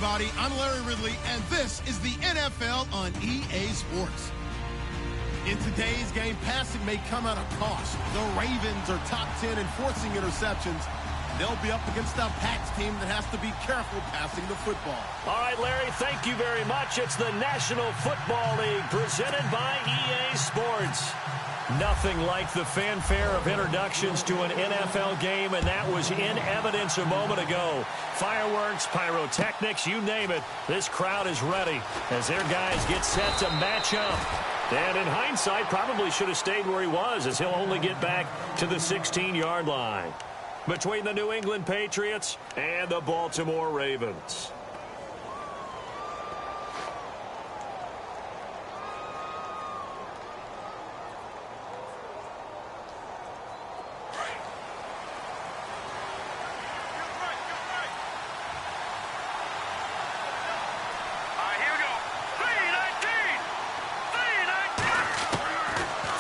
everybody. I'm Larry Ridley, and this is the NFL on EA Sports. In today's game, passing may come at a cost. The Ravens are top 10 in forcing interceptions. They'll be up against a Pats team that has to be careful passing the football. All right, Larry, thank you very much. It's the National Football League presented by EA Sports. Nothing like the fanfare of introductions to an NFL game, and that was in evidence a moment ago. Fireworks, pyrotechnics, you name it. This crowd is ready as their guys get set to match up. And in hindsight, probably should have stayed where he was, as he'll only get back to the 16-yard line. Between the New England Patriots and the Baltimore Ravens.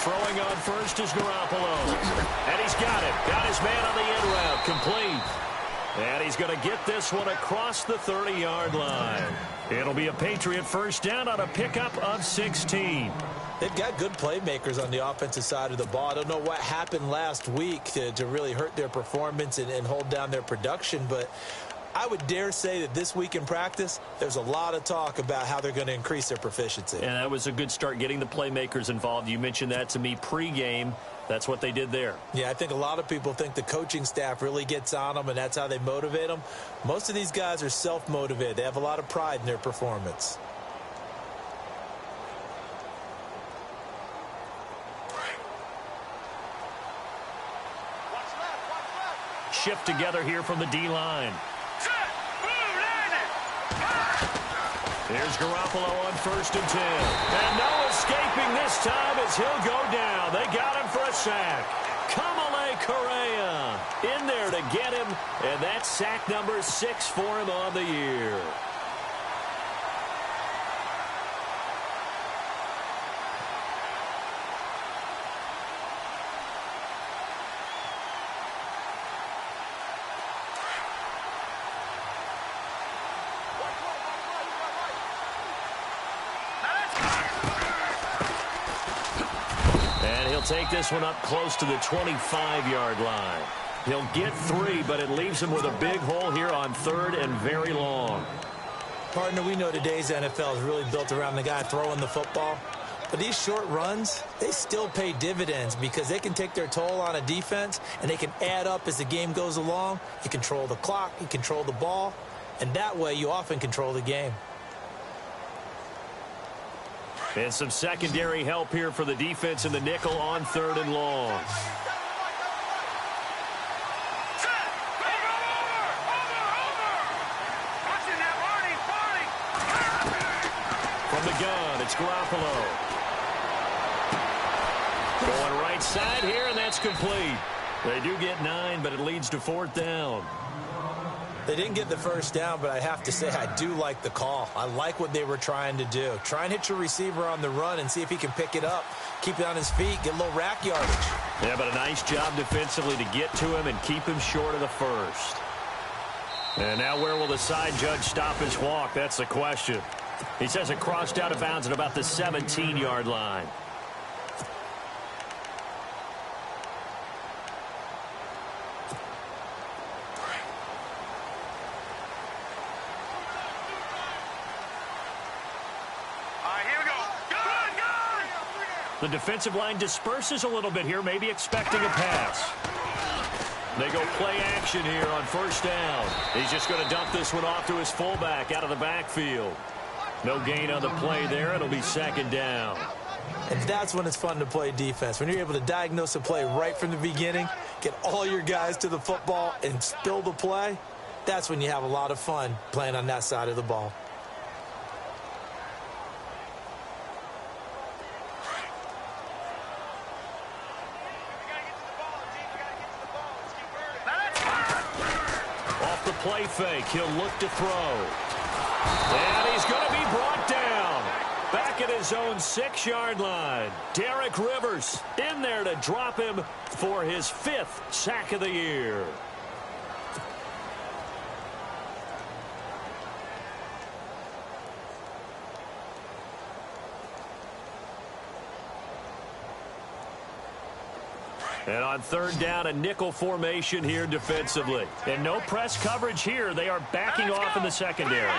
Throwing on first is Garoppolo. And he's got it. Got his man on the end route. Complete. And he's going to get this one across the 30-yard line. It'll be a Patriot first down on a pickup of 16. They've got good playmakers on the offensive side of the ball. I don't know what happened last week to really hurt their performance and hold down their production, but I would dare say that this week in practice, there's a lot of talk about how they're going to increase their proficiency. And that was a good start, getting the playmakers involved. You mentioned that to me pregame. That's what they did there. Yeah, I think a lot of people think the coaching staff really gets on them, and that's how they motivate them. Most of these guys are self-motivated. They have a lot of pride in their performance. Shift together here from the D-line. There's Garoppolo on first and 10. And no escaping this time as he'll go down. They got him for a sack. Kamale Correa in there to get him. And that's sack number 6 for him on the year. Take this one up close to the 25-yard line. He'll get 3, but it leaves him with a big hole here on 3rd and very long. Partner, we know today's NFL is really built around the guy throwing the football. But these short runs, they still pay dividends because they can take their toll on a defense, and they can add up as the game goes along. You control the clock, you control the ball, and that way you often control the game. And some secondary help here for the defense in the nickel on 3rd and long. From the gun, it's Garoppolo. Going right side here, and that's complete. They do get 9, but it leads to 4th down. They didn't get the first down, but I have to say I do like the call. I like what they were trying to do. Try and hit your receiver on the run and see if he can pick it up, keep it on his feet, get a little rack yardage. Yeah, but a nice job defensively to get to him and keep him short of the first. And now where will the side judge stop his walk? That's the question. He says it crossed out of bounds at about the 17-yard line. The defensive line disperses a little bit here, maybe expecting a pass. They go play action here on first down. He's just going to dump this one off to his fullback out of the backfield. No gain on the play there. It'll be 2nd down. And that's when it's fun to play defense. When you're able to diagnose a play right from the beginning, get all your guys to the football and spill the play, that's when you have a lot of fun playing on that side of the ball. Play fake. He'll look to throw. And he's going to be brought down. Back at his own 6-yard line. Derek Rivers in there to drop him for his 5th sack of the year. And on third down, a nickel formation here defensively. And no press coverage here. They are backing off in the secondary.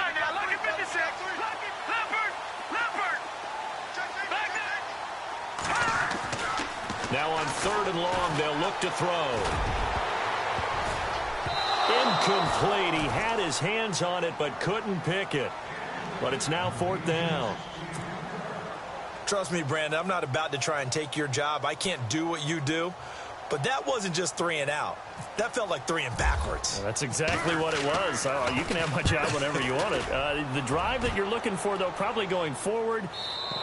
Now on third and long, they'll look to throw. Incomplete. He had his hands on it but couldn't pick it. But it's now fourth down. Trust me, Brandon, I'm not about to try and take your job. I can't do what you do. But that wasn't just 3 and out. That felt like 3 and backwards. Well, that's exactly what it was. You can have my job whenever you want it. The drive that you're looking for, though, probably going forward.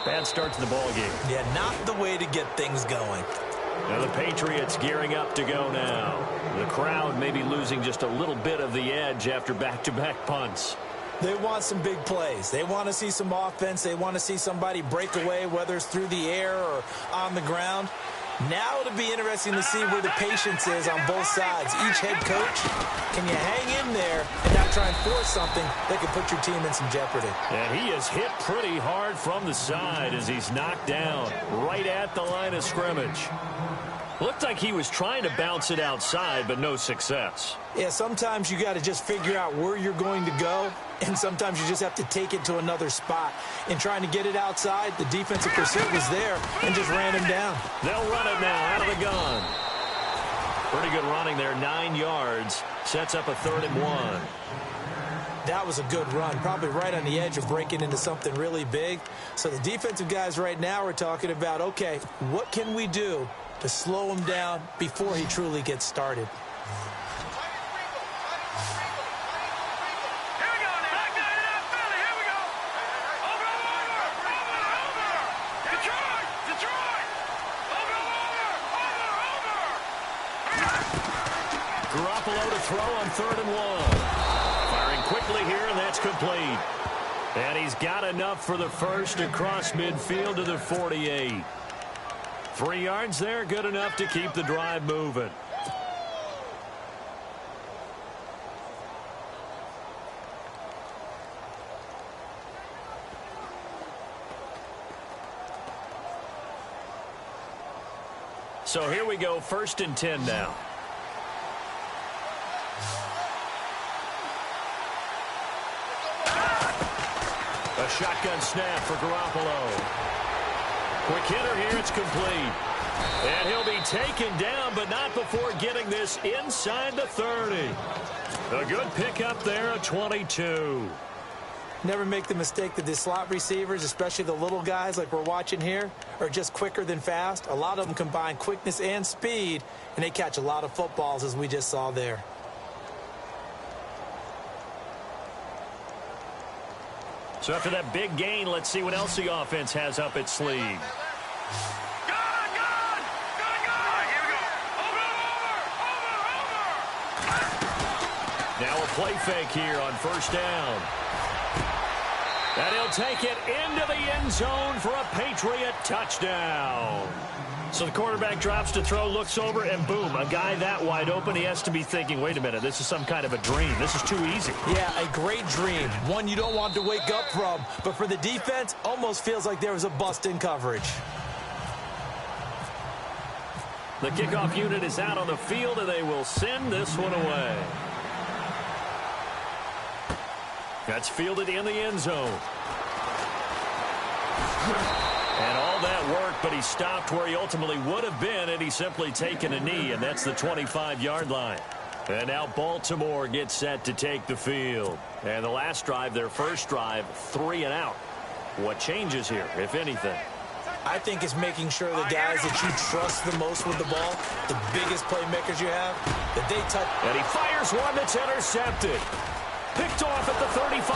Bad start to the ball game. Yeah, not the way to get things going. Now the Patriots gearing up to go now. The crowd may be losing just a little bit of the edge after back-to-back punts. They want some big plays. They want to see some offense. They want to see somebody break away, whether it's through the air or on the ground. Now it'll be interesting to see where the patience is on both sides. Each head coach, can you hang in there and not try and force something that could put your team in some jeopardy? And he is hit pretty hard from the side as he's knocked down right at the line of scrimmage. Looked like he was trying to bounce it outside, but no success. Yeah, sometimes you got to just figure out where you're going to go, and sometimes you just have to take it to another spot. In trying to get it outside, the defensive pursuit was there and just ran him down. They'll run it now out of the gun. Pretty good running there, 9 yards. Sets up a 3rd and 1. That was a good run, probably right on the edge of breaking into something really big. So the defensive guys right now are talking about, okay, what can we do to slow him down before he truly gets started? Garoppolo to throw on 3rd and 1. Firing quickly here, and that's complete. And he's got enough for the first across midfield to the 48. 3 yards there, good enough to keep the drive moving. So here we go, 1st and 10 now. A shotgun snap for Garoppolo. Quick hitter here, it's complete. And he'll be taken down, but not before getting this inside the 30. A good pickup there, a 22. Never make the mistake that the slot receivers, especially the little guys like we're watching here, are just quicker than fast. A lot of them combine quickness and speed, and they catch a lot of footballs, as we just saw there. So after that big gain, let's see what else the offense has up its sleeve. Now a play fake here on 1st down. And he'll take it into the end zone for a Patriot touchdown. So the quarterback drops to throw, looks over, and boom, a guy that wide open, he has to be thinking, wait a minute, this is some kind of a dream. This is too easy. Yeah, a great dream. One you don't want to wake up from. But for the defense, almost feels like there was a bust in coverage. The kickoff unit is out on the field, and they will send this one away. That's fielded in the end zone. And all that work, but he stopped where he ultimately would have been had he simply taken a knee, and that's the 25-yard line. And now Baltimore gets set to take the field. And the last drive, their first drive, 3 and out. What changes here, if anything? I think it's making sure the guys that you trust the most with the ball, the biggest playmakers you have, that they touch. And he fires one that's intercepted. Picked off at the 35.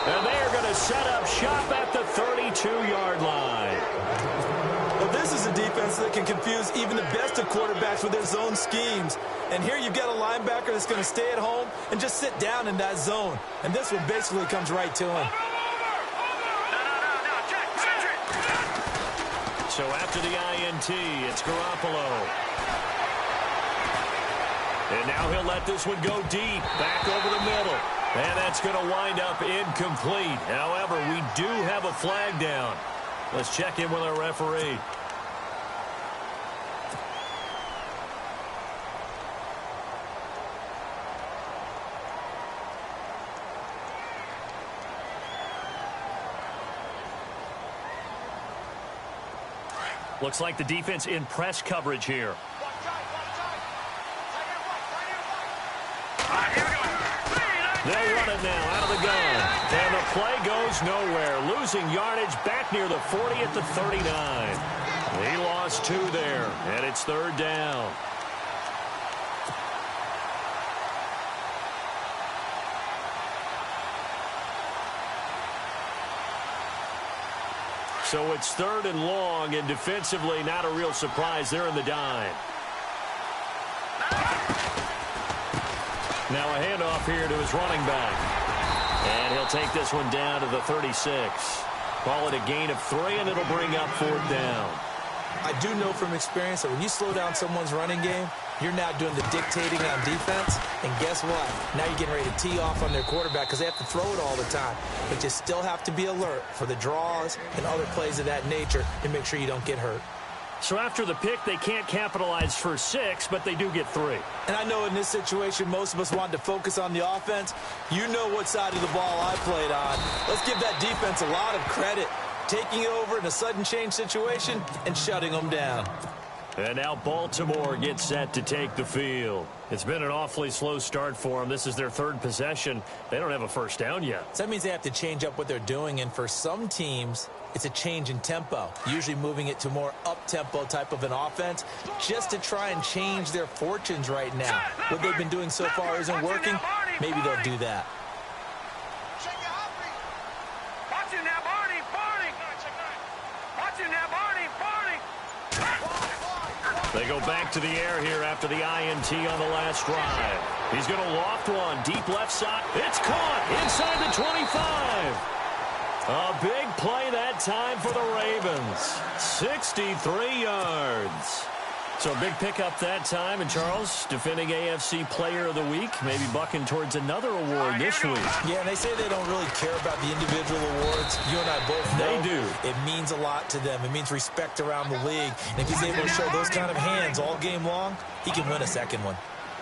And they're going to set up shop at the 32-yard line. Well, this is a defense that can confuse even the best of quarterbacks with their zone schemes. And here you've got a linebacker that's going to stay at home and just sit down in that zone. And this one basically comes right to him. So after the INT, it's Garoppolo. And now he'll let this one go deep, back over the middle. And that's going to wind up incomplete. However, we do have a flag down. Let's check in with our referee. Looks like the defense in press coverage here. They'll run it now out of the gun. And the play goes nowhere. Losing yardage back near the 40 at the 39. He lost 2 there, and it's 3rd down. So it's 3rd and long, and defensively not a real surprise. They're in the dime. Now a handoff here to his running back. And he'll take this one down to the 36. Call it a gain of 3, and it'll bring up 4th down. I do know from experience that when you slow down someone's running game, you're now doing the dictating on defense. And guess what? Now you're getting ready to tee off on their quarterback because they have to throw it all the time. But you still have to be alert for the draws and other plays of that nature to make sure you don't get hurt. So after the pick, they can't capitalize for 6, but they do get 3. And I know in this situation, most of us wanted to focus on the offense. You know what side of the ball I played on. Let's give that defense a lot of credit. Taking it over in a sudden change situation and shutting them down. And now Baltimore gets set to take the field. It's been an awfully slow start for them. This is their 3rd possession. They don't have a first down yet. So that means they have to change up what they're doing. And for some teams, it's a change in tempo, usually moving it to more up-tempo type of an offense just to try and change their fortunes right now. What they've been doing so far isn't working. Maybe they'll do that. They go back to the air here after the INT on the last drive. He's going to loft one deep left side. It's caught inside the 25. A big play that time for the Ravens. 63 yards. So a big pickup that time. And Charles, defending AFC Player of the Week, maybe bucking towards another award this week. Yeah, and they say they don't really care about the individual awards. You and I both know they do. It means a lot to them. It means respect around the league. And if he's able to show those kind of hands all game long, he can win a second one.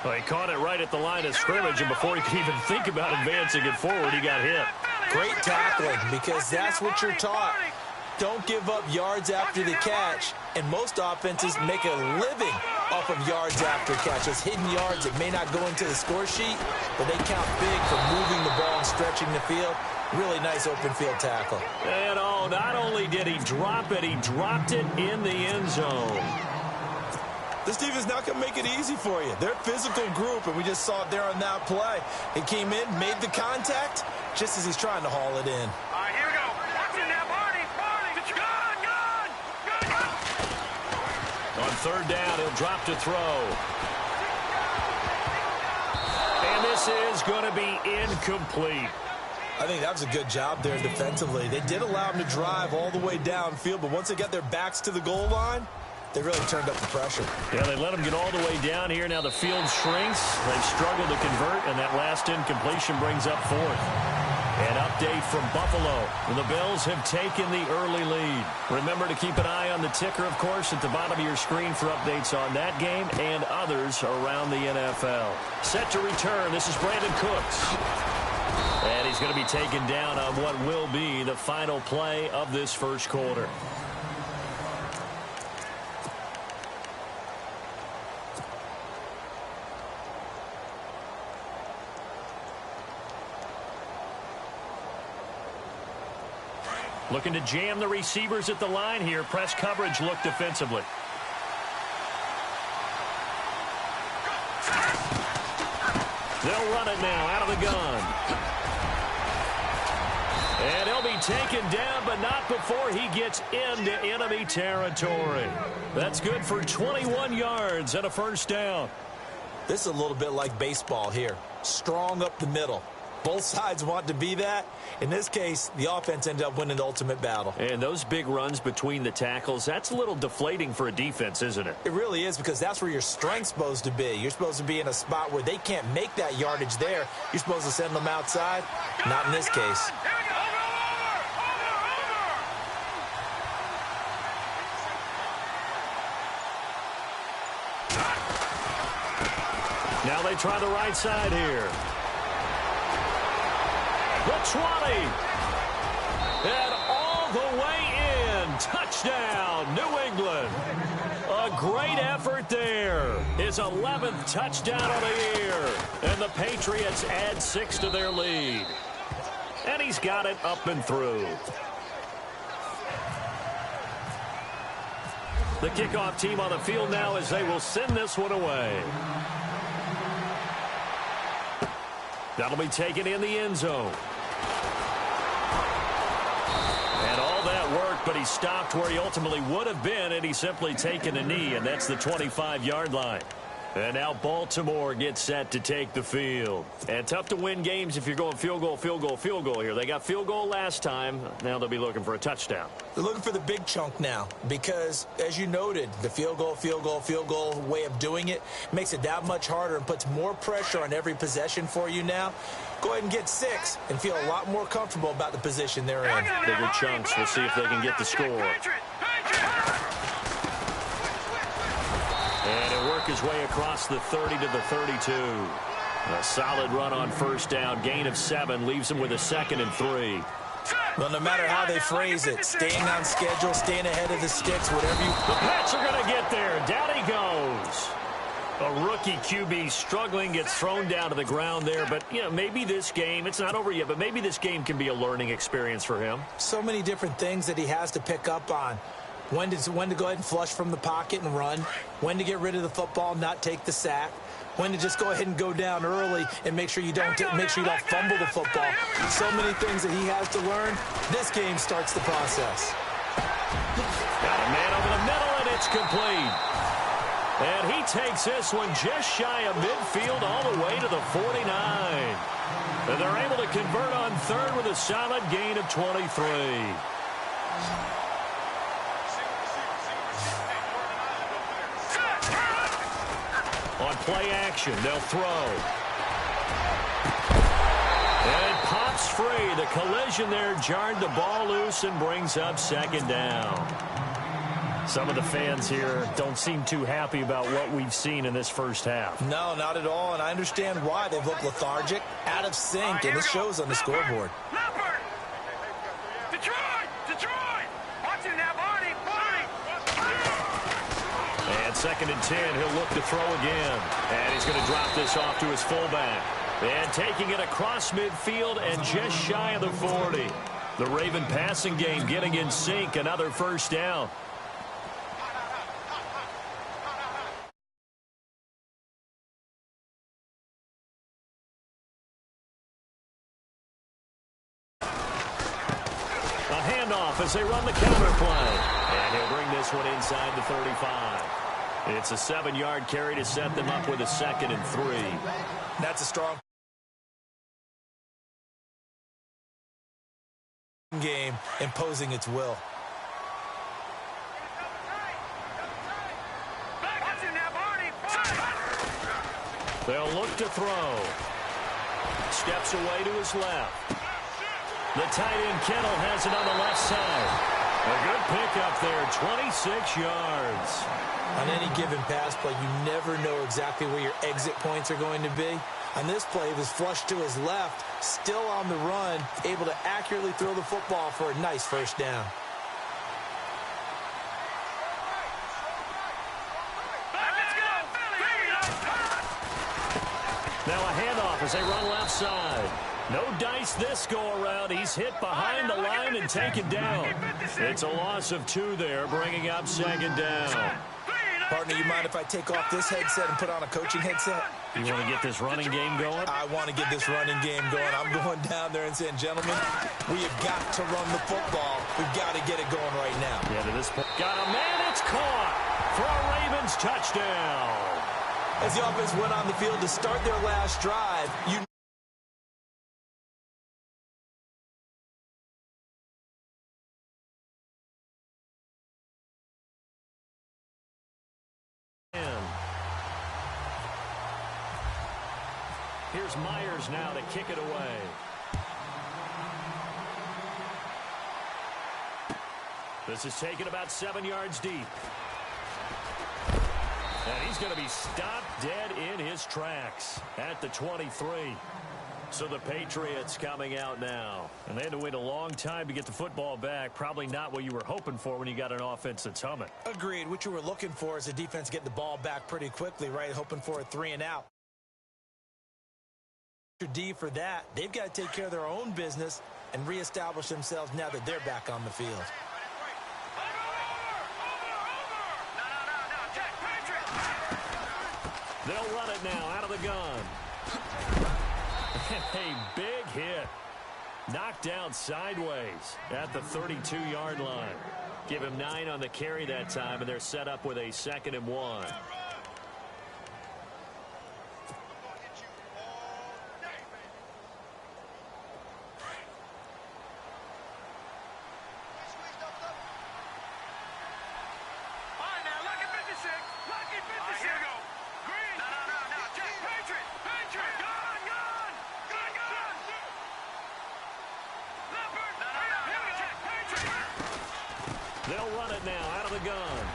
Well, he caught it right at the line of scrimmage, and before he could even think about advancing it forward, he got hit. Great tackling, because that's what you're taught. Don't give up yards after the catch, and most offenses make a living off of yards after catch. Those hidden yards that may not go into the score sheet, but they count big for moving the ball and stretching the field. Really nice open field tackle. And not only did he drop it, he dropped it in the end zone. This defense not going to make it easy for you. They're a physical group, and we just saw it there on that play. He came in, made the contact, just as he's trying to haul it in. Here we go. Watching that, Barney. On 3rd down, he'll drop to throw. And this is going to be incomplete. I think that was a good job there defensively. They did allow him to drive all the way downfield, but once they got their backs to the goal line, they really turned up the pressure. Yeah, they let him get all the way down here. Now the field shrinks. They've struggled to convert, and that last incompletion brings up 4th. An update from Buffalo. The Bills have taken the early lead. Remember to keep an eye on the ticker, of course, at the bottom of your screen for updates on that game and others around the NFL. Set to return. This is Brandon Cooks. And he's going to be taken down on what will be the final play of this first quarter. Looking to jam the receivers at the line here. Press coverage look defensively. They'll run it now out of the gun. And he'll be taken down, but not before he gets into enemy territory. That's good for 21 yards and a first down. This is a little bit like baseball here. Strong up the middle. Both sides want to be that. In this case, the offense ended up winning the ultimate battle. And those big runs between the tackles, that's a little deflating for a defense, isn't it? It really is, because that's where your strength's supposed to be. You're supposed to be in a spot where they can't make that yardage there. You're supposed to send them outside. Not in this case. Now they try the right side here. The 20. And all the way in. touchdown, New England. A great effort there. His 11th touchdown of the year. And the Patriots add 6 to their lead. And he's got it up and through. The kickoff team on the field now as they will send this one away. That'll be taken in the end zone. And all that worked, but he stopped where he ultimately would have been, and he's simply taken a knee, and that's the 25-yard line. And now Baltimore gets set to take the field. And tough to win games if you're going field goal, field goal, field goal here. They got field goal last time. Now they'll be looking for a touchdown. They're looking for the big chunk now because, as you noted, the field goal way of doing it makes it that much harder and puts more pressure on every possession for you now. Go ahead and get 6 and feel a lot more comfortable about the position they're in. Bigger chunks. We'll see if they can get the score. And he'll work his way across the 30 to the 32. A solid run on first down. Gain of 7 leaves him with a 2nd and 3. Well, no matter how they phrase it, staying on schedule, staying ahead of the sticks, whatever you... The Pats are going to get there. Down he goes. A rookie QB struggling, gets thrown down to the ground there. But, you know, maybe this game, it's not over yet, but maybe this game can be a learning experience for him. So many different things that he has to pick up on. When to go ahead and flush from the pocket and run. When to get rid of the football, not take the sack. When to just go ahead and go down early and make sure you don't fumble the football. So many things that he has to learn. This game starts the process. Got a man over the middle, and it's complete. And he takes this one just shy of midfield all the way to the 49. And they're able to convert on third with a solid gain of 23. On play action, they'll throw. And it pops free. The collision there jarred the ball loose and brings up 2nd down. Some of the fans here don't seem too happy about what we've seen in this first half. No, not at all, and I understand why. They've looked lethargic, out of sync, and it shows on the scoreboard. Leopard! Detroit! Watch him now, Barney! And 2nd and 10, he'll look to throw again. And he's going to drop this off to his fullback. And taking it across midfield and just shy of the 40. The Raven passing game getting in sync, another first down. A handoff as they run the counter play. And he'll bring this one inside the 35. It's a 7-yard carry to set them up with a 2nd and 3. That's a strong game imposing its will. They'll look to throw. Steps away to his left. The tight end Kittle has it on the left side. A good pickup there, 26 yards. On any given pass play, you never know exactly where your exit points are going to be. On this play, it was flushed to his left, still on the run, able to accurately throw the football for a nice first down. Now a handoff as they run left side. No dice this go-around. He's hit behind the line and taken down. It's a loss of 2 there, bringing up 2nd down. Partner, you mind if I take off this headset and put on a coaching headset? You want to get this running game going? I want to get this running game going. I'm going down there and saying, gentlemen, we have got to run the football. We've got to get it going right now. Yeah, to this point. Got a man. It's caught for a Ravens touchdown. As the offense went on the field to start their last drive, Here's Myers now to kick it away. This is taken about 7 yards deep. And he's going to be stopped dead in his tracks at the 23. So the Patriots coming out now. And they had to wait a long time to get the football back. Probably not what you were hoping for when you got an offense that's humming. Agreed. What you were looking for is the defense getting the ball back pretty quickly, right? Hoping for a 3-and-out. D for that. They've got to take care of their own business and reestablish themselves now that they're back on the field. They'll run it now out of the gun. A big hit. Knocked down sideways at the 32-yard line. Give him 9 on the carry that time, and they're set up with a 2nd and 1. They'll run it now out of the gun.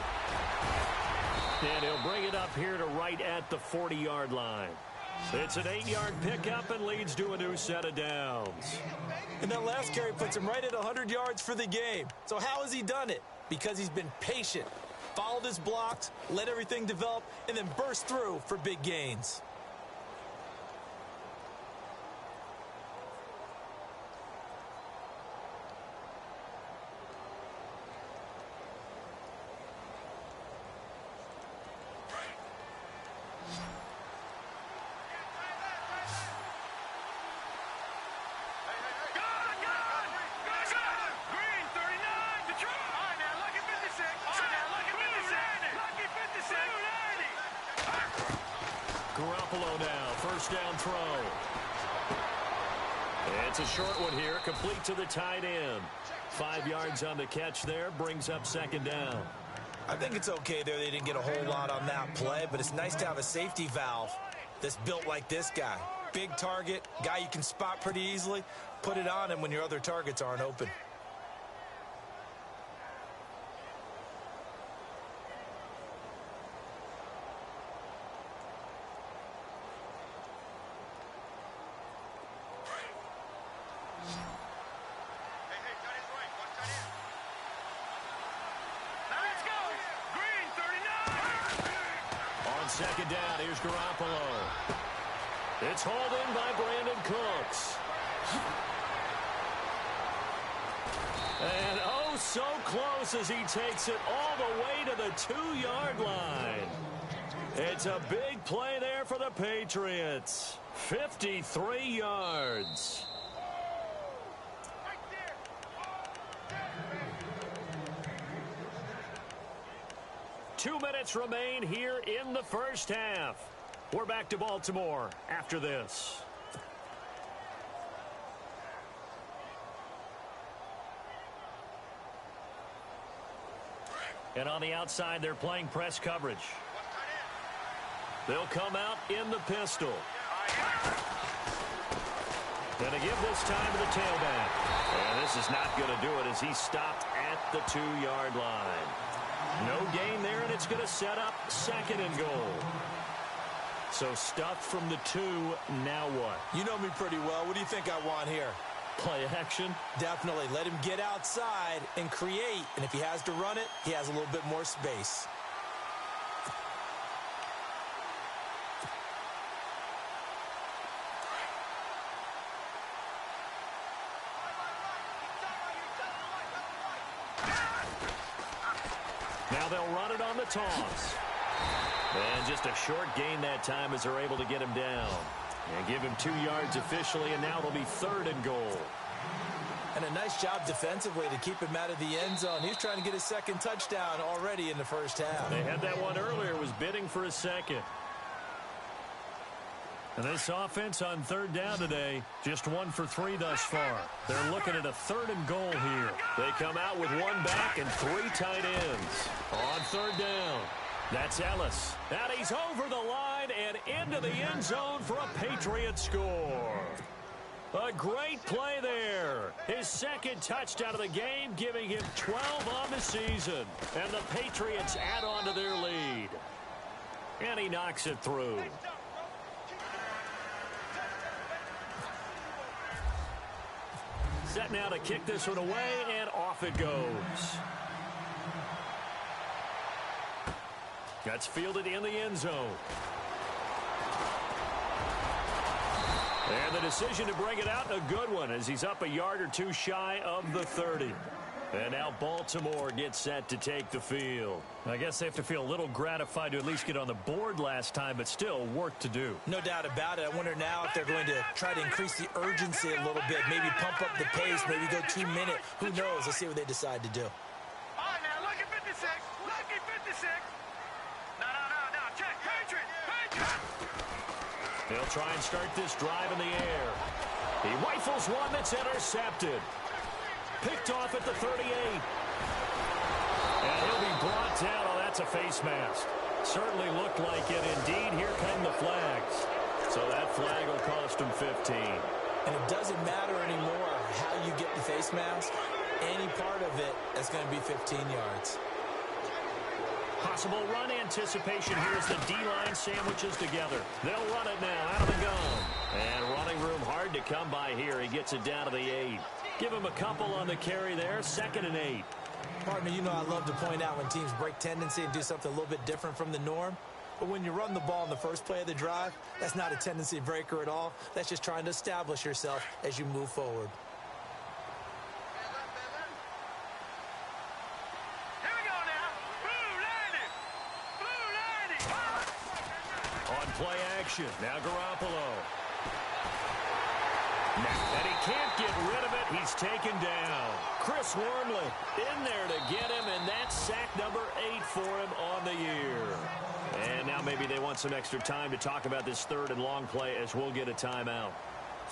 And he'll bring it up here to right at the 40-yard line. It's an 8-yard pickup and leads to a new set of downs. And that last carry puts him right at 100 yards for the game. So how has he done it? Because he's been patient, followed his blocks, let everything develop, and then burst through for big gains. Garoppolo now, first down throw. It's a short one here, complete to the tight end. 5 yards on the catch there, brings up 2nd down. I think it's okay there. They didn't get a whole lot on that play, but it's nice to have a safety valve that's built like this guy. Big target, guy you can spot pretty easily. Put it on him when your other targets aren't open. Second down, here's Garoppolo. It's hauled in by Brandon Cooks. And oh, so close as he takes it all the way to the 2-yard line. It's a big play there for the Patriots. 53 yards. Two minutes remain here in the first half. We're back to Baltimore after this. And on the outside, they're playing press coverage. They'll come out in the pistol. And they give this time to the tailback. And this is not going to do it as he's stopped at the 2-yard line. No gain there, and it's going to set up 2nd and goal. So stuffed from the 2, now what? You know me pretty well. What do you think I want here? Play action? Definitely. Let him get outside and create. And if he has to run it, he has a little bit more space. They'll run it on the toss. And just a short gain that time as they're able to get him down. And give him 2 yards officially, and now it'll be 3rd and goal. And a nice job defensively to keep him out of the end zone. He was trying to get his 2nd touchdown already in the first half. They had that one earlier, was bidding for a 2nd. And this offense on 3rd down today, just 1 for 3 thus far. They're looking at a 3rd and goal here. They come out with 1 back and 3 tight ends. On 3rd down, that's Ellis. And he's over the line and into the end zone for a Patriot score. A great play there. His 2nd touchdown of the game, giving him 12 on the season. And the Patriots add on to their lead. And he knocks it through. set now to kick this one away, and off it goes. That's fielded in the end zone. And the decision to bring it out, a good one, as he's up a yard or two shy of the 30. And now Baltimore gets set to take the field. I guess they have to feel a little gratified to at least get on the board last time, but still work to do. No doubt about it. I wonder now if they're going to try to increase the urgency a little bit, maybe pump up the pace, maybe go 2 minute. Who knows? Let's see what they decide to do. All right, now, look at 56. Look at 56. No. Check. Patriot. They'll try and start this drive in the air. He rifles one that's intercepted. Picked off at the 38. And he'll be brought down. Oh, that's a face mask. Certainly looked like it. Indeed, here come the flags. So that flag will cost him 15. And it doesn't matter anymore how you get the face mask. Any part of it is going to be 15 yards. Possible run anticipation here as the D-line sandwiches together. They'll run it now out of the gun. And running room hard to come by here. He gets it down to the 8. Give him a couple on the carry there. 2nd and 8. Partner, you know I love to point out when teams break tendency and do something a little bit different from the norm. But when you run the ball in the first play of the drive, that's not a tendency breaker at all. That's just trying to establish yourself as you move forward. Here we go now. Blue landing. On play action. Now Garoppolo. And he can't get rid of it. He's taken down. Chris Wormley in there to get him, and that's sack number 8 for him on the year. And now maybe they want some extra time to talk about this 3rd and long play as we'll get a timeout.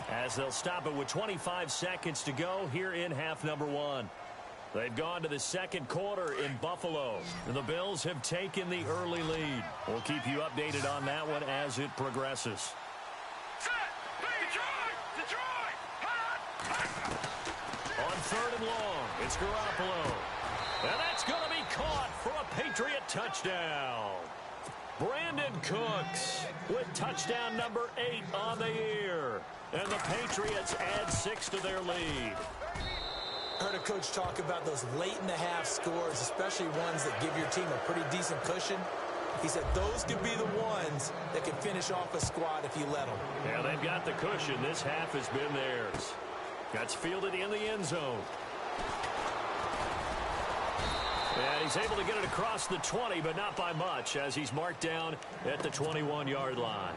As they'll stop it with 25 seconds to go here in half number 1. They've gone to the 2nd quarter in Buffalo. The Bills have taken the early lead. We'll keep you updated on that one as it progresses. On 3rd and long, it's Garoppolo. And that's going to be caught for a Patriot touchdown. Brandon Cooks with touchdown number 8 on the year. And the Patriots add 6 to their lead. I heard a coach talk about those late-in-the-half scores, especially ones that give your team a pretty decent cushion. He said those could be the ones that can finish off a squad if you let them. Yeah, they've got the cushion. This half has been theirs. That's fielded in the end zone. And he's able to get it across the 20, but not by much, as he's marked down at the 21-yard line.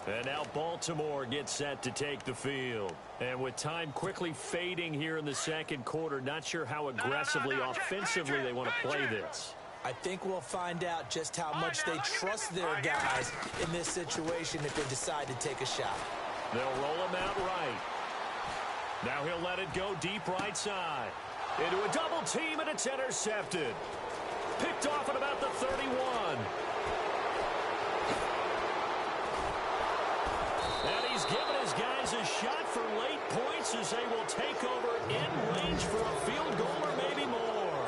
And now Baltimore gets set to take the field. And with time quickly fading here in the 2nd quarter, not sure how aggressively, offensively they want to play this. I think we'll find out just how much they trust their guys in this situation if they decide to take a shot. They'll roll him out right. Now he'll let it go deep right side. Into a double team, and it's intercepted. Picked off at about the 31. And he's given his guys a shot for late points as they will take over in range for a field goal or maybe more.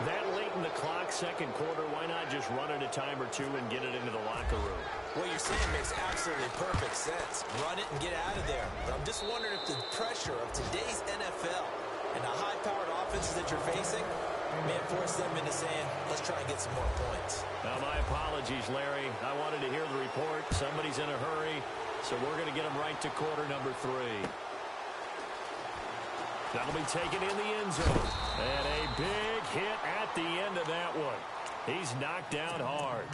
That late in the clock, 2nd quarter, why not just run it a time or 2 and get it into the locker room? What you're saying makes absolutely perfect sense. Run it and get out of there. But I'm just wondering if the pressure of today's NFL and the high-powered offenses that you're facing may force them into saying, let's try and get some more points. Now, my apologies, Larry. I wanted to hear the report. Somebody's in a hurry, so we're going to get him right to quarter number 3. That'll be taken in the end zone. And a big hit at the end of that one. He's knocked down hard.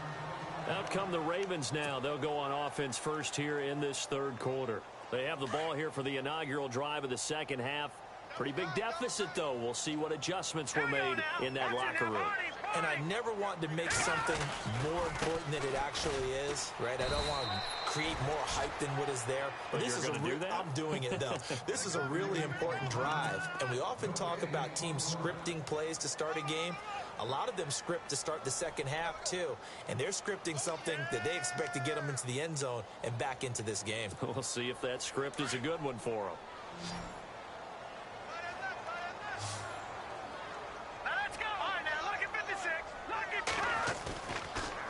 Out come the Ravens now. They'll go on offense first here in this 3rd quarter. They have the ball here for the inaugural drive of the 2nd half. Pretty big deficit, though. We'll see what adjustments were made in that locker room. And I never want to make something more important than it actually is, right? I don't want to create more hype than what is there. But this is do that? I'm doing it, though. This is a really important drive. And we often talk about teams scripting plays to start a game. A lot of them script to start the 2nd half, too. And they're scripting something that they expect to get them into the end zone and back into this game. We'll see if that script is a good one for them.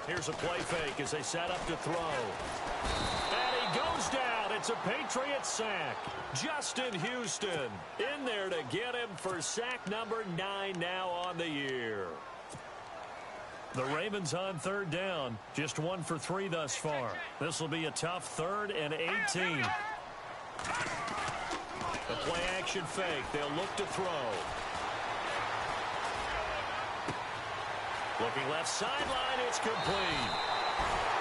Here's a play fake as they set up to throw. And he goes down at It's a Patriots sack. Justin Houston in there to get him for sack number 9 now on the year. The Ravens on third down. Just 1 for 3 thus far. This will be a tough 3rd and 18. The play action fake. They'll look to throw. Looking left sideline. It's complete.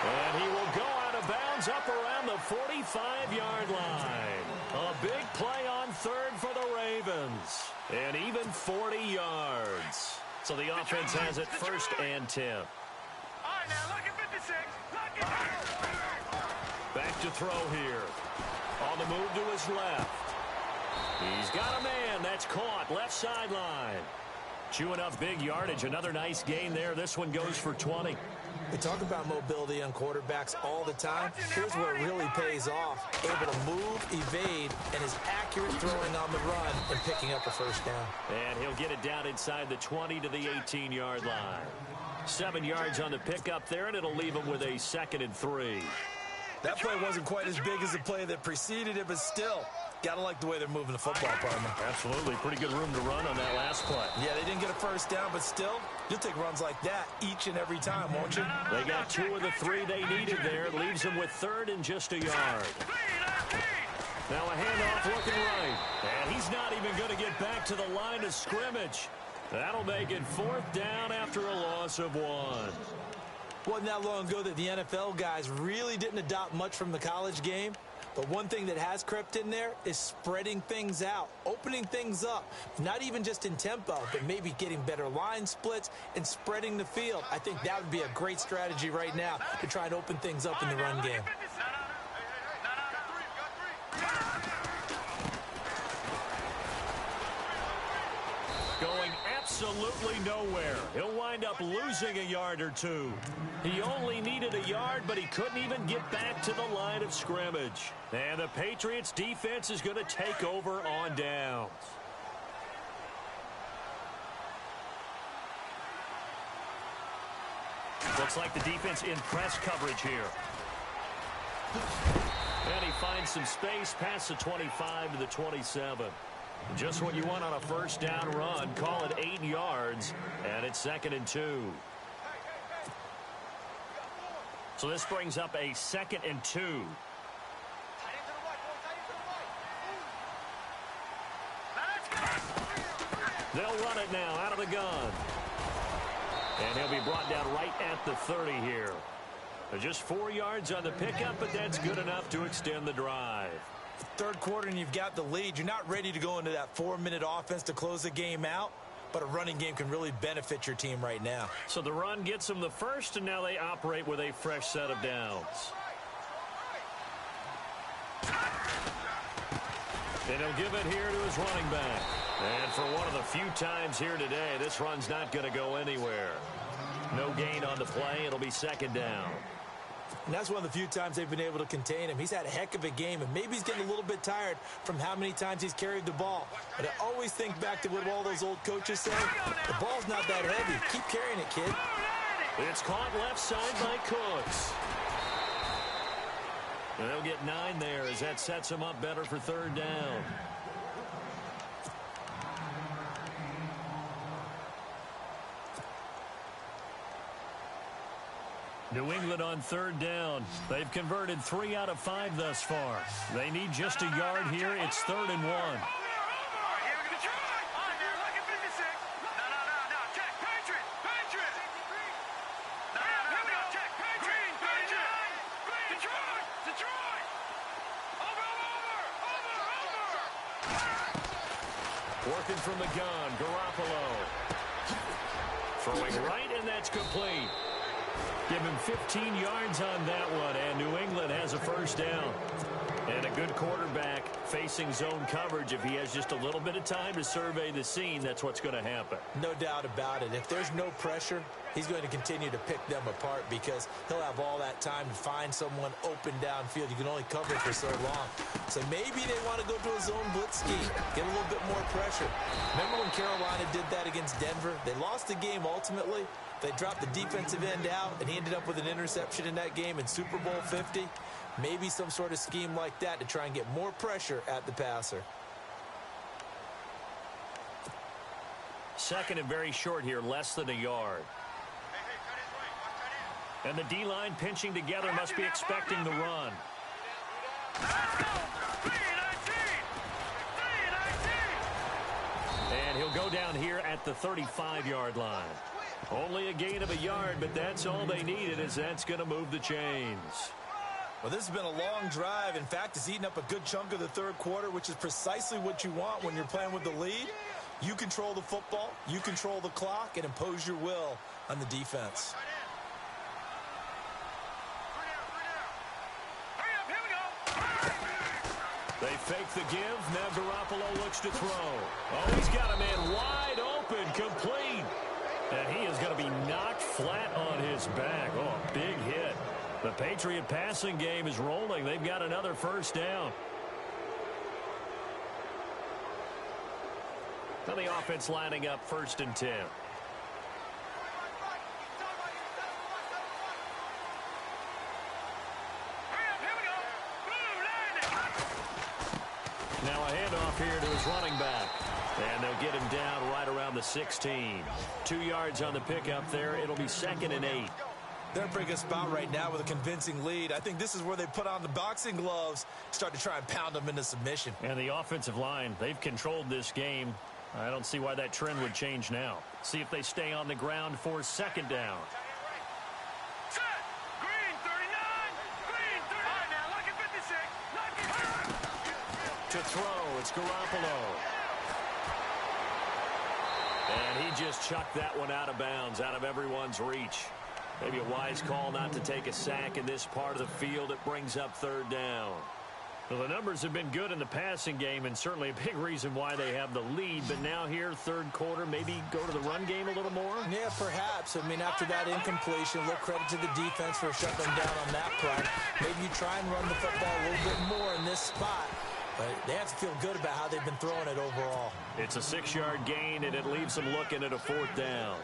And he will go out of bounds up around the 45-yard line. A big play on 3rd for the Ravens. And even 40 yards. So the offense has it 1st and 10. All right, now look at 56. Look at Back to throw here. On the move to his left. He's got a man. That's caught. Left sideline. Chewing up big yardage. Another nice gain there. This one goes for 20. We talk about mobility on quarterbacks all the time. Here's where it really pays off. Able to move, evade, and his accurate throwing on the run and picking up a 1st down. And he'll get it down inside the 20 to the 18-yard line. 7 yards on the pickup there, and it'll leave him with a 2nd and 3. That play wasn't quite as big as the play that preceded it, but still, got to like the way they're moving the football, partner. Absolutely. Pretty good room to run on that last play. Yeah, they didn't get a 1st down, but still, you'll take runs like that each and every time, won't you? They got 2 of the 3 they needed there. It leaves them with 3rd and just a yard. Now a handoff looking right. And he's not even going to get back to the line of scrimmage. That'll make it 4th down after a loss of 1. Wasn't that long ago that the NFL guys really didn't adopt much from the college game. But one thing that has crept in there is spreading things out, opening things up, not even just in tempo, but maybe getting better line splits and spreading the field. I think that would be a great strategy right now to try and open things up in the run game. Going absolutely nowhere. He'll wind up losing a yard or 2. He only needed a yard, but he couldn't even get back to the line of scrimmage. And the Patriots defense is going to take over on downs. Looks like the defense in press coverage here. And he finds some space past the 25 to the 27. Just what you want on a 1st down run. Call it 8 yards, and it's 2nd and 2. So this brings up a 2nd and 2. They'll run it now out of the gun. And he'll be brought down right at the 30 here. Just 4 yards on the pickup, but that's good enough to extend the drive. 3rd quarter and you've got the lead. You're not ready to go into that 4-minute offense to close the game out, but a running game can really benefit your team right now. So the run gets them the 1st, and now they operate with a fresh set of downs. And he'll give it here to his running back. And for one of the few times here today, this run's not going to go anywhere. No gain on the play. It'll be 2nd down. And that's one of the few times they've been able to contain him. He's had a heck of a game, and maybe he's getting a little bit tired from how many times he's carried the ball. But I always think back to what all those old coaches say. The ball's not that heavy. Keep carrying it, kid. It's caught left side by Cooks. And they'll get 9 there as that sets him up better for 3rd down. New England on 3rd down. They've converted 3 out of 5 thus far. They need just a yard here. It's 3rd and 1. Working from the gun, Garoppolo. Throwing right, and that's complete. Give him 15 yards on that one, and New England has a 1st down. And a good quarterback facing zone coverage. If he has just a little bit of time to survey the scene, that's what's going to happen. No doubt about it. If there's no pressure, he's going to continue to pick them apart because he'll have all that time to find someone open downfield. You can only cover for so long. So maybe they want to go to a zone blitz scheme, get a little bit more pressure. Remember when Carolina did that against Denver? They lost the game ultimately. They dropped the defensive end out, and he ended up with an interception in that game in Super Bowl 50. Maybe some sort of scheme like that to try and get more pressure at the passer. Second and very short here, less than a yard. And the D-line pinching together must be expecting the run. And he'll go down here at the 35-yard line. Only a gain of a yard, but that's all they needed, as that's going to move the chains. Well, this has been a long drive. In fact, it's eaten up a good chunk of the third quarter, which is precisely what you want when you're playing with the lead. You control the football, you control the clock, and impose your will on the defense. They fake the give. Now Garoppolo looks to throw. Oh, he's got a man wide open, complete. And he is going to be knocked flat on his back. Oh, big hit. The Patriot passing game is rolling. They've got another first down. Now the offense lining up 1st and 10. Now a handoff here to his running back. And they'll get him down right around the 16. 2 yards on the pickup there. It'll be 2nd and 8. They're in a pretty good spot right now with a convincing lead. I think this is where they put on the boxing gloves, start to try and pound them into submission. And the offensive line, they've controlled this game. I don't see why that trend would change now. See if they stay on the ground for 2nd down. Set. Green 39. Green 39. All right, now look at 56. Look at. To throw, it's Garoppolo. And he just chucked that one out of bounds, out of everyone's reach. Maybe a wise call not to take a sack in this part of the field. It brings up 3rd down. Well, the numbers have been good in the passing game, and certainly a big reason why they have the lead. But now here, 3rd quarter, maybe go to the run game a little more? Yeah, perhaps. I mean, after that incompletion, a little credit to the defense for shutting them down on that play. Maybe you try and run the football a little bit more in this spot. But they have to feel good about how they've been throwing it overall. It's a 6-yard gain, and it leaves them looking at a 4th down.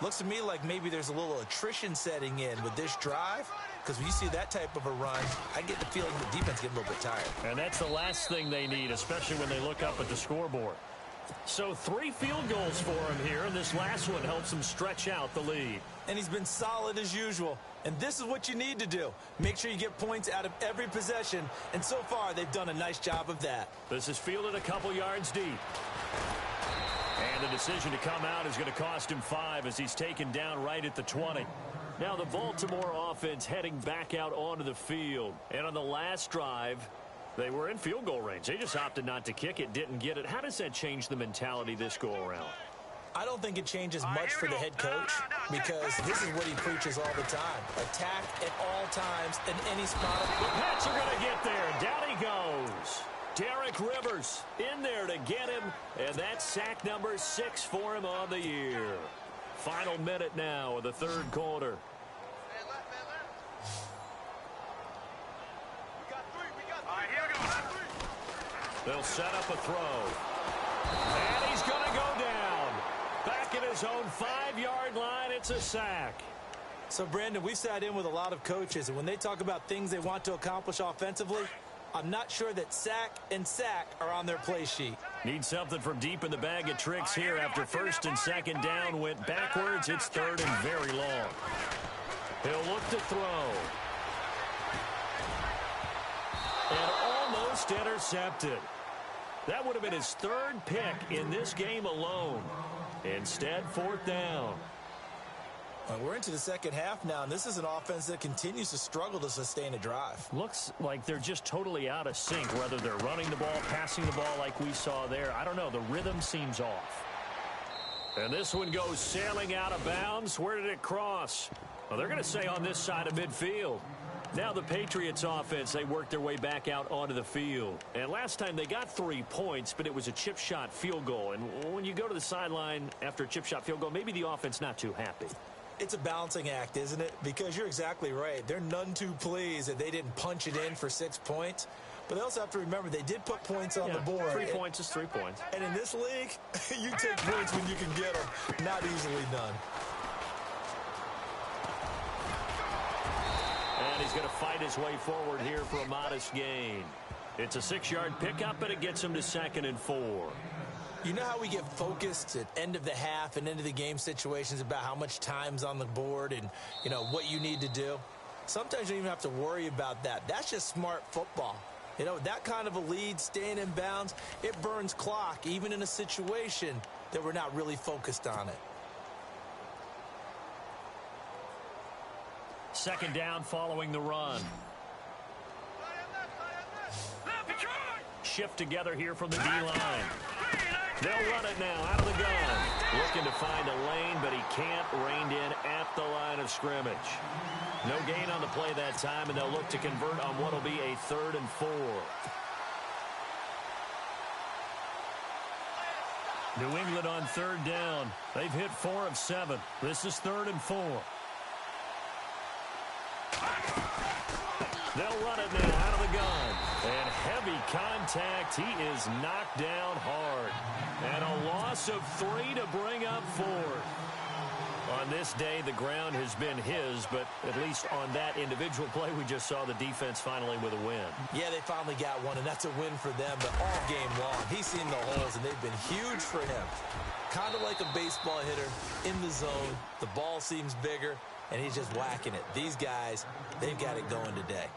Looks to me like maybe there's a little attrition setting in with this drive, because when you see that type of a run, I get the feeling the defense getting a little bit tired. And that's the last thing they need, especially when they look up at the scoreboard. So 3 field goals for him here, and this last one helps him stretch out the lead. And he's been solid as usual. And this is what you need to do. Make sure you get points out of every possession. And so far, they've done a nice job of that. This is fielded a couple yards deep. And the decision to come out is going to cost him 5 as he's taken down right at the 20. Now the Baltimore offense heading back out onto the field. And on the last drive, they were in field goal range. They just opted not to kick it, didn't get it. How does that change the mentality this go-around? I don't think it changes much for the head coach, because this is what he preaches all the time. Attack at all times in any spot. The Pats are going to get there. Down he goes. Derek Rivers in there to get him, and that's sack number 6 for him on the year. Final minute now of the 3rd quarter. All right, here we go. They'll set up a throw. And he's going to go down. Back at his own 5-yard line, it's a sack. So, Brandon, we've sat in with a lot of coaches, and when they talk about things they want to accomplish offensively, I'm not sure that sack and sack are on their play sheet. Need something from deep in the bag of tricks here after 1st and 2nd down went backwards. It's 3rd and very long. He'll look to throw. And almost intercepted. That would have been his 3rd pick in this game alone. Instead, 4th down. We're into the second half now, and this is an offense that continues to struggle to sustain a drive. Looks like they're just totally out of sync, whether they're running the ball, passing the ball like we saw there. I don't know. The rhythm seems off. And this one goes sailing out of bounds. Where did it cross? Well, they're going to say on this side of midfield. Now the Patriots offense, they worked their way back out onto the field. And last time they got 3 points, but it was a chip shot field goal. And when you go to the sideline after a chip shot field goal, maybe the offense not too happy. It's a balancing act, isn't it? Because you're exactly right. They're none too pleased that they didn't punch it in for 6 points. But they also have to remember they did put points on the board. 3 points is 3 points. And in this league, you take points when you can get them. Not easily done. And he's going to fight his way forward here for a modest gain. It's a 6-yard pickup, but it gets him to 2nd and 4. You know how we get focused at end of the half and into the game situations about how much time's on the board and, you know, what you need to do? Sometimes you don't even have to worry about that. That's just smart football. You know, that kind of a lead, staying in bounds, it burns clock, even in a situation that we're not really focused on it. 2nd down following the run. Shift together here from the D-line. They'll run it now out of the gun. Looking to find a lane, but he can't. Reined in at the line of scrimmage. No gain on the play that time, and they'll look to convert on what will be a 3rd and 4. New England on 3rd down. They've hit 4 of 7. This is 3rd and 4. They'll run it now out of the gun. And heavy contact. He is knocked down hard. And a loss of 3 to bring up 4th. On this day, the ground has been his, but at least on that individual play, we just saw the defense finally with a win. Yeah, they finally got one, and that's a win for them, but all game long, he's seen the holes, and they've been huge for him. Kind of like a baseball hitter in the zone. The ball seems bigger, and he's just whacking it. These guys, they've got it going today.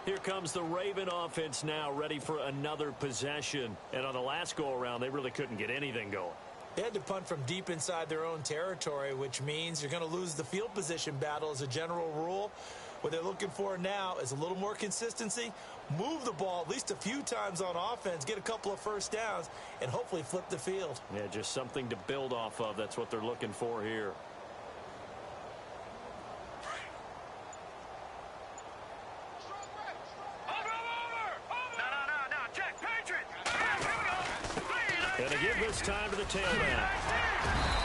Here comes the Raven offense now, ready for another possession. And on the last go-around, they really couldn't get anything going. They had to punt from deep inside their own territory, which means you're going to lose the field position battle as a general rule. What they're looking for now is a little more consistency, move the ball at least a few times on offense, get a couple of first downs, and hopefully flip the field. Yeah, just something to build off of. That's what they're looking for here. Going to give this time to the tailback.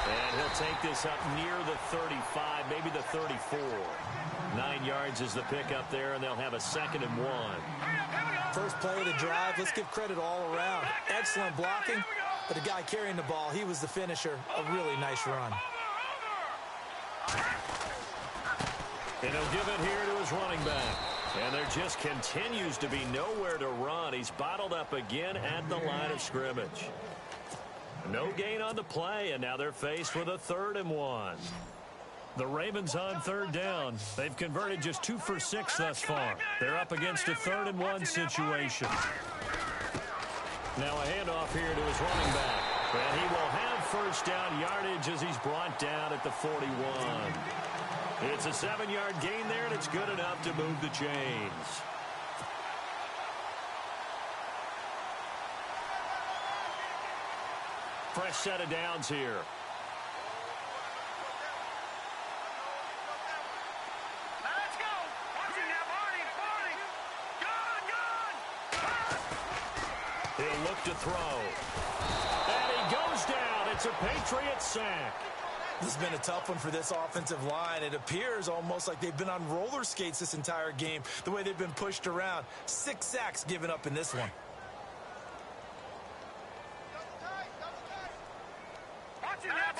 And he'll take this up near the 35, maybe the 34. 9 yards is the pickup there, and they'll have a 2nd and 1. First play of the drive, let's give credit all around. Excellent blocking, but the guy carrying the ball, he was the finisher. A really nice run. And he'll give it here to his running back. And there just continues to be nowhere to run. He's bottled up again at the line of scrimmage. No gain on the play, and now they're faced with a 3rd and 1. The Ravens on 3rd down. They've converted just 2 for 6 thus far. They're up against a 3rd and 1 situation. Now a handoff here to his running back. And he will have first down yardage as he's brought down at the 41. It's a 7-yard gain there, and it's good enough to move the chains. Fresh set of downs here. Let's go. Watching now, Barney. Gun. He'll look to throw. And he goes down. It's a Patriot sack. This has been a tough one for this offensive line. It appears almost like they've been on roller skates this entire game, the way they've been pushed around. 6 sacks given up in this one. Watching now,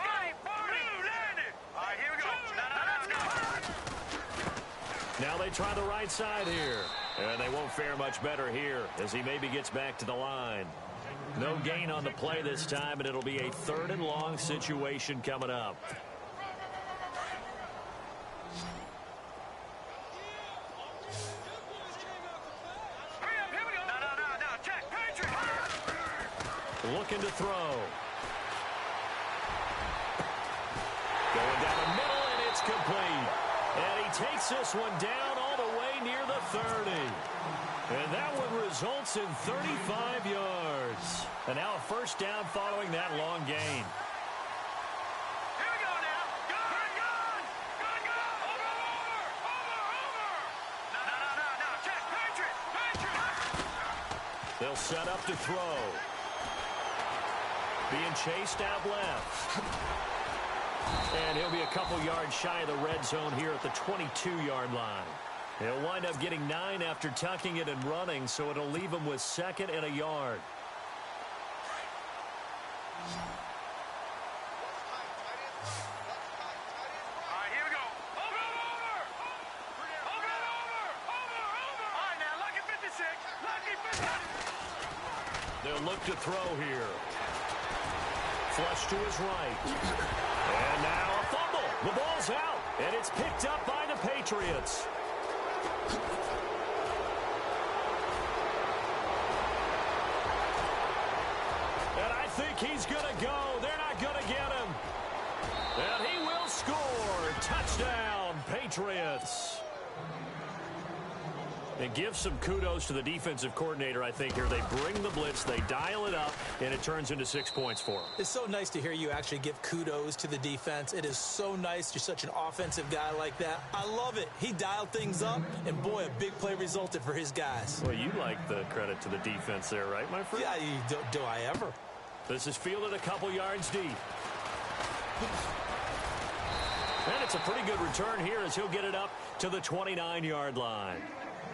Barney. Landed. All right, here we go. Let's go. Now they try the right side here. And they won't fare much better here as he maybe gets back to the line. No gain on the play this time, and it'll be a 3rd and long situation coming up. Hurry up, here we go. No. Check. Patriot. Looking to throw. Going down the middle, and it's complete. And he takes this one down all the way near the 30. And that one results in 35 yards. And now a first down following that long gain. Here we go now. Gun. Over. No. Check. Patriot. They'll set up to throw. Being chased out left. And he'll be a couple yards shy of the red zone here at the 22-yard line. He'll wind up getting 9 after tucking it and running, so it'll leave him with 2nd and a yard. All right, here we go. Over. They'll look to throw here. Flush to his right. And now a fumble. The ball's out, and it's picked up by the Patriots. And I think he's going to go. They're not going to get him. And he will score. Touchdown, Patriots. And give some kudos to the defensive coordinator, I think, here. They bring the blitz, they dial it up, and it turns into 6 points for them. It's so nice to hear you actually give kudos to the defense. It is so nice. You're such an offensive guy like that. I love it. He dialed things up, and boy, a big play resulted for his guys. Well, you like the credit to the defense there, right, my friend? Yeah, do I ever? This is fielded a couple yards deep. And it's a pretty good return here as he'll get it up to the 29-yard line.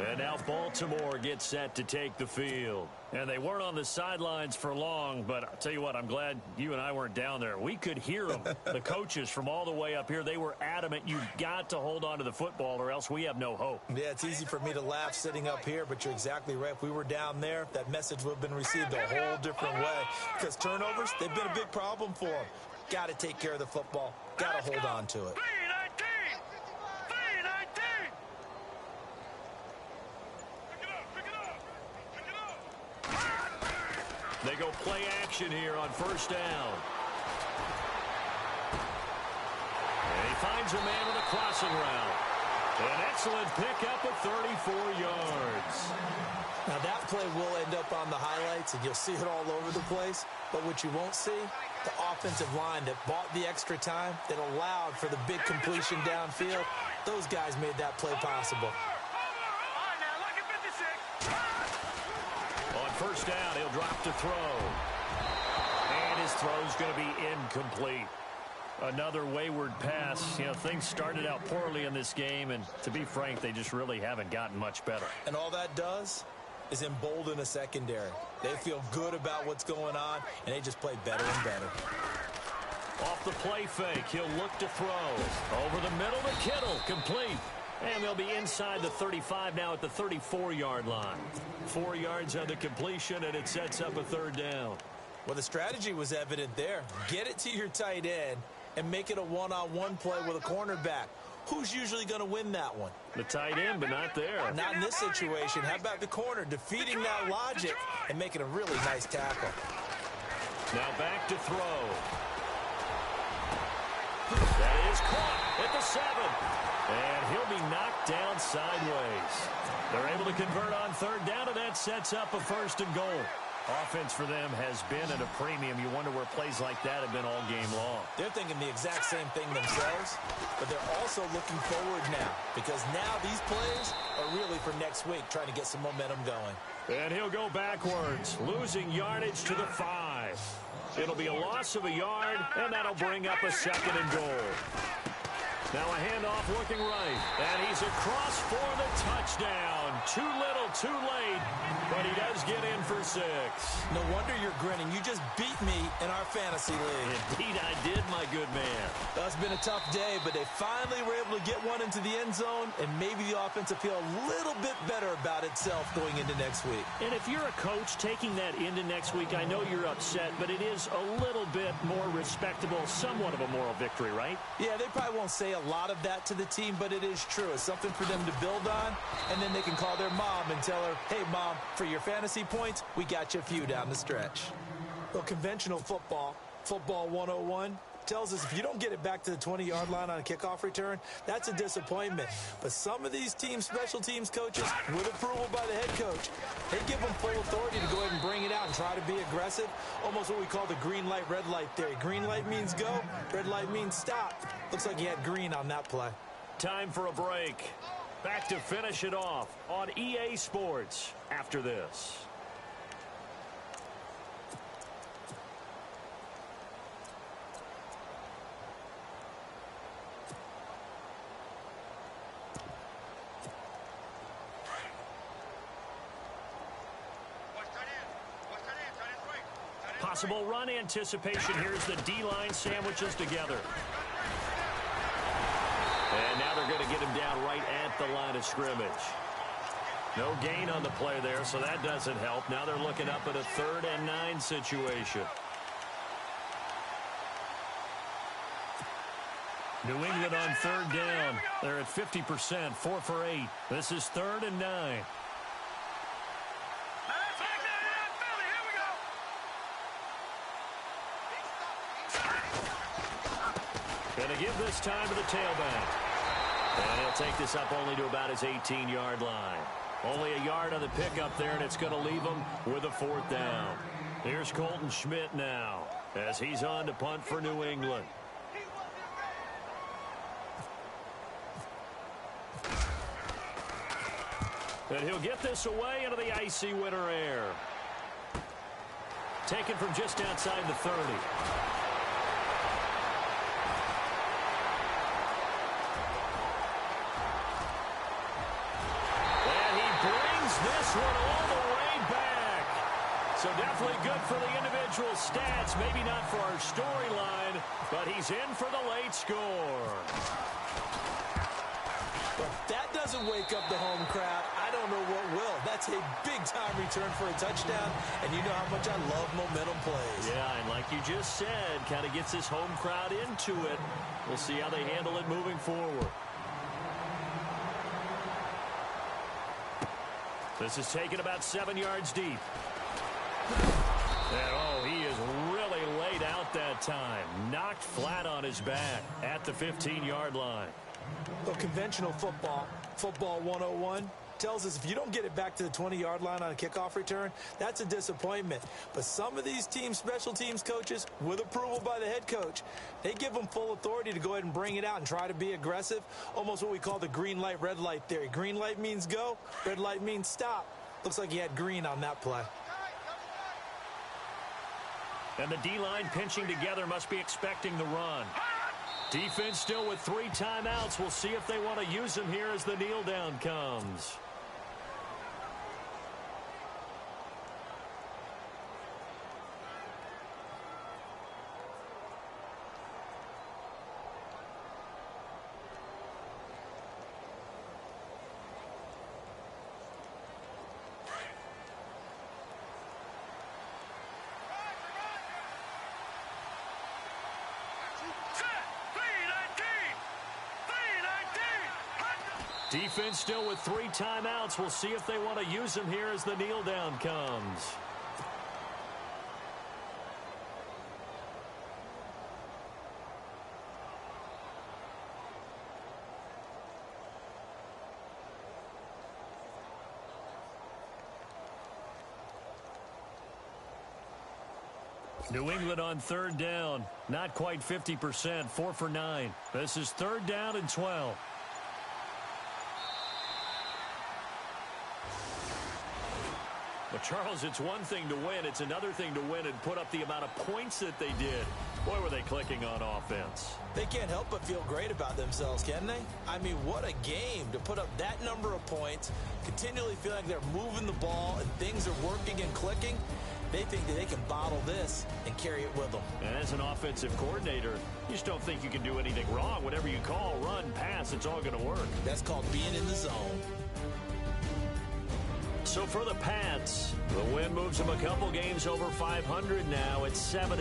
And now Baltimore gets set to take the field. And they weren't on the sidelines for long, but I'll tell you what, I'm glad you and I weren't down there. We could hear them, the coaches from all the way up here. They were adamant, you've got to hold on to the football or else we have no hope. Yeah, it's easy for me to laugh sitting up here, but you're exactly right. If we were down there, that message would have been received a whole different way. Because turnovers, they've been a big problem for them. Got to take care of the football. Got to hold on to it. They go play action here on first down. And he finds a man with a crossing route. An excellent pickup of 34 yards. Now that play will end up on the highlights, and you'll see it all over the place. But what you won't see, the offensive line that bought the extra time, that allowed for the big completion downfield, those guys made that play possible. First down, he'll drop to throw. And his throw's going to be incomplete. Another wayward pass. You know, things started out poorly in this game, and to be frank, they just really haven't gotten much better. And all that does is embolden a secondary. They feel good about what's going on, and they just play better and better. Off the play fake, he'll look to throw. Over the middle to Kittle, complete. And they'll be inside the 35 now at the 34-yard line. 4 yards on the completion, and it sets up a third down. Well, the strategy was evident there. Get it to your tight end and make it a one-on-one play with a cornerback. Who's usually going to win that one? The tight end, but not there. Not in this situation. How about the corner defeating that logic and making a really nice tackle? Now back to throw. That is caught at the 7. And he'll be knocked down sideways. They're able to convert on third down, and that sets up a first and goal. Offense for them has been at a premium. You wonder where plays like that have been all game long. They're thinking the exact same thing themselves, but they're also looking forward now because now these plays are really for next week, trying to get some momentum going. And he'll go backwards, losing yardage to the 5. It'll be a loss of a yard, and that'll bring up a second and goal. Now a handoff looking right, and he's across for the touchdown. Too little, too late, but he does get in for 6. No wonder you're grinning. You just beat me in our fantasy league. Indeed I did, my good man. It's been a tough day, but they finally were able to get one into the end zone, and maybe the offense will feel a little bit better about itself going into next week. And if you're a coach taking that into next week, I know you're upset, but it is a little bit more respectable, somewhat of a moral victory, right? Yeah, they probably won't say a lot of that to the team, but it is true. It's something for them to build on, and then they can call their mom and tell her, hey, Mom, for your fantasy points, we got you a few down the stretch. Well, conventional football 101, tells us if you don't get it back to the 20-yard line on a kickoff return, that's a disappointment. But some of these team special teams coaches, with approval by the head coach, they give them full authority to go ahead and bring it out and try to be aggressive, almost what we call the green light, red light theory. Green light means go, red light means stop. Looks like he had green on that play. Time for a break. Back to finish it off on EA Sports after this. Possible run anticipation. Here's the D-line sandwiches together. And now they're going to get him down right at the line of scrimmage. No gain on the play there, so that doesn't help. Now they're looking up at a 3rd and 9 situation. New England on 3rd down. They're at 50%, 4 for 8. This is 3rd and 9. Going to give this time to the tailback. And he'll take this up only to about his 18-yard line. Only a yard on the pickup there, and it's going to leave him with a 4th down. Here's Colton Schmidt now as he's on to punt for New England. And he'll get this away into the icy winter air. Taken from just outside the 30. This one all the way back. So definitely good for the individual stats. Maybe not for our storyline, but he's in for the late score. Well, if that doesn't wake up the home crowd, I don't know what will. That's a big-time return for a touchdown, and you know how much I love momentum plays. Yeah, and like you just said, kind of gets this home crowd into it. We'll see how they handle it moving forward. This is taken about 7 yards deep. And, oh, he is really laid out that time. Knocked flat on his back at the 15-yard line. Well, conventional football, football 101, tells us if you don't get it back to the 20-yard line on a kickoff return, that's a disappointment. But some of these teams, special teams coaches, with approval by the head coach, they give them full authority to go ahead and bring it out and try to be aggressive, almost what we call the green light, red light theory. Green light means go, red light means stop. Looks like he had green on that play. And the D-line pinching together must be expecting the run. Defense still with 3 timeouts. We'll see if they want to use them here as the kneel down comes. Defense still with 3 timeouts. We'll see if they want to use them here as the kneel down comes. New England on 3rd down. Not quite 50%, 4 for 9. This is 3rd down and 12. Well, Charles, it's one thing to win. It's another thing to win and put up the amount of points that they did. Boy, were they clicking on offense. They can't help but feel great about themselves, can they? I mean, what a game to put up that number of points, continually feel like they're moving the ball and things are working and clicking. They think that they can bottle this and carry it with them. And as an offensive coordinator, you just don't think you can do anything wrong. Whatever you call, run, pass, it's all going to work. That's called being in the zone. So for the Pats, the win moves them a couple games over 500 now at 7-5.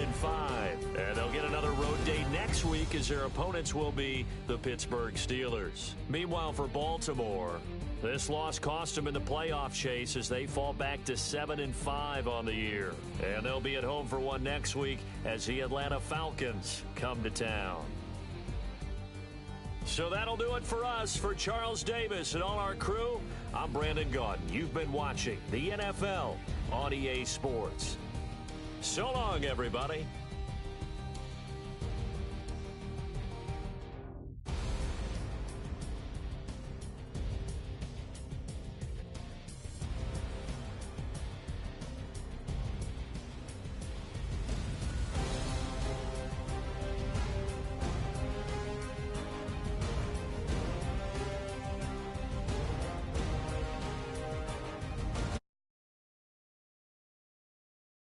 And they'll get another road date next week as their opponents will be the Pittsburgh Steelers. Meanwhile, for Baltimore, this loss cost them in the playoff chase as they fall back to 7-5 on the year. And they'll be at home for one next week as the Atlanta Falcons come to town. So that'll do it for us. For Charles Davis and all our crew, I'm Brandon Gaudin. You've been watching the NFL on EA Sports. So long, everybody.